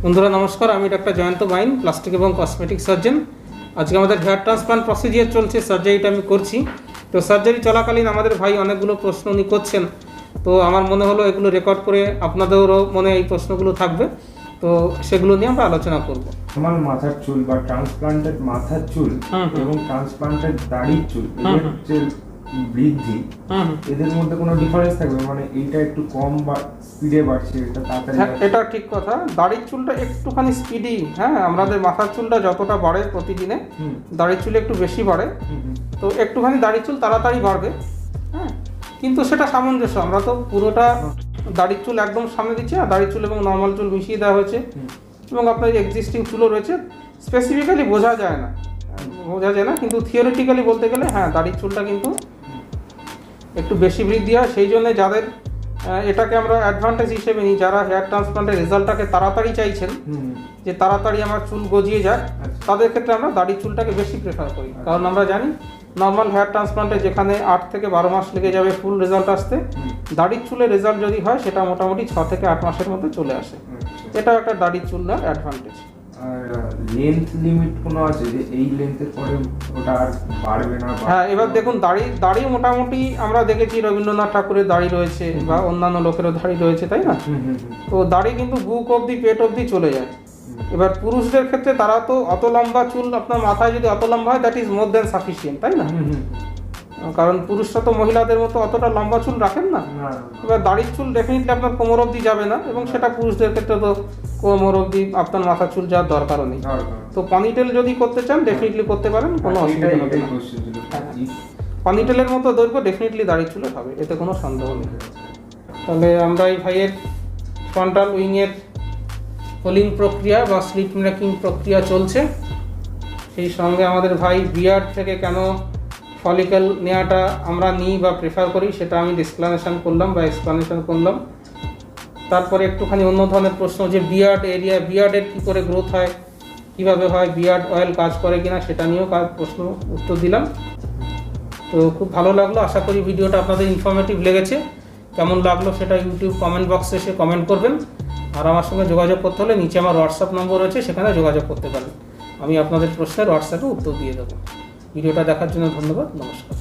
বন্ধুরা নমস্কার, আমি ডক্টর জয়ন্ত বাইন, প্লাস্টিক এবং কসমেটিক সার্জন। আজকে আমাদের হেয়ার ট্রান্সপ্লান্ট প্রসিজিয়ার চলছে, সার্জারিটা আমি করছি। তো সার্জারি চলাকালীন আমাদের ভাই অনেকগুলো প্রশ্ন উনি করছেন, তো আমার মনে হলো এগুলো রেকর্ড করে আপনাদেরও মনে এই প্রশ্নগুলো থাকবে, তো সেগুলো নিয়ে আমরা আলোচনা করব। আমার মাথার চুল বা ট্রান্সপ্লান্টেড মাথার চুল এবং ট্রান্সপ্লান্টেড দাড়ির চুল এদের যে বৃদ্ধি, এদের মধ্যে কোনো ডিফারেন্স থাকবে? মানে এইটা একটু কম বা স্পিডে বাড়ছে, এটা তাড়াতাড়ি? হ্যাঁ, এটা ঠিক কথা। দাড়ির চুলটা একটুখানি স্পিডি, হ্যাঁ, আমাদের মাথার চুলটা যতটা বাড়ে প্রতিদিনে, দাড়ির চুল একটু বেশি বাড়ে। তো একটুখানি দাড়ির চুল তাড়াতাড়ি বাড়বে, হ্যাঁ, কিন্তু সেটা সামঞ্জস্য। আমরা তো পুরোটা দাড়ির চুল একদম সামনে দিচ্ছি, আর দাড়ির চুল এবং নর্মাল চুল মিশিয়ে দেওয়া হয়েছে, এবং আপনার এক্সিস্টিং চুলও রয়েছে। স্পেসিফিক্যালি বোঝা যায় না, কিন্তু থিওরিটিক্যালি বলতে গেলে হ্যাঁ, দাড়ির চুলটা কিন্তু একটু বেশি বৃদ্ধি হয়। সেই জন্য যাদের এটাকে আমরা অ্যাডভান্টেজ হিসেবে নিই, যারা হেয়ার ট্রান্সপ্লান্টের রেজাল্টটাকে তাড়াতাড়ি চাইছেন, যে তাড়াতাড়ি আমার চুল গজিয়ে যায়, তাদের ক্ষেত্রে আমরা দাড়ির চুলটাকে বেশি প্রেফার করি। কারণ আমরা জানি নর্মাল হেয়ার ট্রান্সপ্লান্টে যেখানে 8 থেকে 12 মাস লেগে যাবে ফুল রেজাল্ট আসতে, দাড়ির চুলের রেজাল্ট যদি হয় সেটা মোটামুটি 6 থেকে 8 মাসের মধ্যে চলে আসে। এটা একটা দাড়ির চুলের অ্যাডভান্টেজ। আর লেন্থ লিমিট কোনো আছে যে এই লেন্থের পরে ওটা আর বাড়বে না? হ্যাঁ, এবার দেখুন, দাড়ি মোটামুটি আমরা দেখেছি রবীন্দ্রনাথ ঠাকুরের দাড়ি রয়েছে বা অন্যান্য লোকেরও দাড়ি রয়েছে, তাই না? তো দাড়ি কিন্তু বুক অবধি, পেট অবধি চলে যায়। এবার পুরুষদের ক্ষেত্রে তারা তো অত লম্বা চুল, আপনার মাথায় যদি অত লম্বা হয়, that is more than sufficient, তাই না? কারণ পুরুষরা তো মহিলাদের মতো অতটা লম্বা চুল রাখেন না। এবার দাড়ির চুল ডেফিনেটলি আপনার কোমর অবধি যাবে না, এবং সেটা পুরুষদের ক্ষেত্রে তো কোমর অবধি আপনার মাথা চুল যাওয়ার দরকারও নেই। তো পনিটেল যদি করতে চান ডেফিনেটলি করতে পারেন, কোনো অসুবিধা হবে না। পনিটেলের মতো দৈর্ঘ্য ডেফিনেটলি দাড়ির চুলের হবে, এতে কোনো সন্দেহ নেই। তাহলে আমরা এই ভাইয়ের ফ্রন্টাল উইংয়ের হোলিং প্রক্রিয়া বা স্লিট মেকিং প্রক্রিয়া চলছে। সেই সঙ্গে আমাদের ভাই বিয়ার্ড থেকে কেন ফলিকেল নেওয়াটা আমরা নিই বা প্রেফার করি, সেটা আমি এক্সপ্লেনেশন করলাম। তারপরে একটুখানি অন্য ধরনের প্রশ্ন, যে বিয়ার্ডের কী করে গ্রোথ হয়, কীভাবে হয়, বিয়ার্ড অয়েল কাজ করে কিনা, সেটা নিয়েও প্রশ্ন উত্তর দিলাম। তো খুব ভালো লাগলো, আশা করি ভিডিওটা আপনাদের ইনফরমেটিভ লেগেছে। কেমন লাগলো সেটা ইউটিউব কমেন্ট বক্সে এসে কমেন্ট করবেন। আর আমার সঙ্গে যোগাযোগ করতে হলে নিচে আমার হোয়াটসঅ্যাপ নম্বর রয়েছে, সেখানে যোগাযোগ করতে পারেন। আমি আপনাদের প্রশ্নের হোয়াটসঅ্যাপে উত্তর দিয়ে দেবো। ভিডিওটা দেখার জন্য ধন্যবাদ, নমস্কার।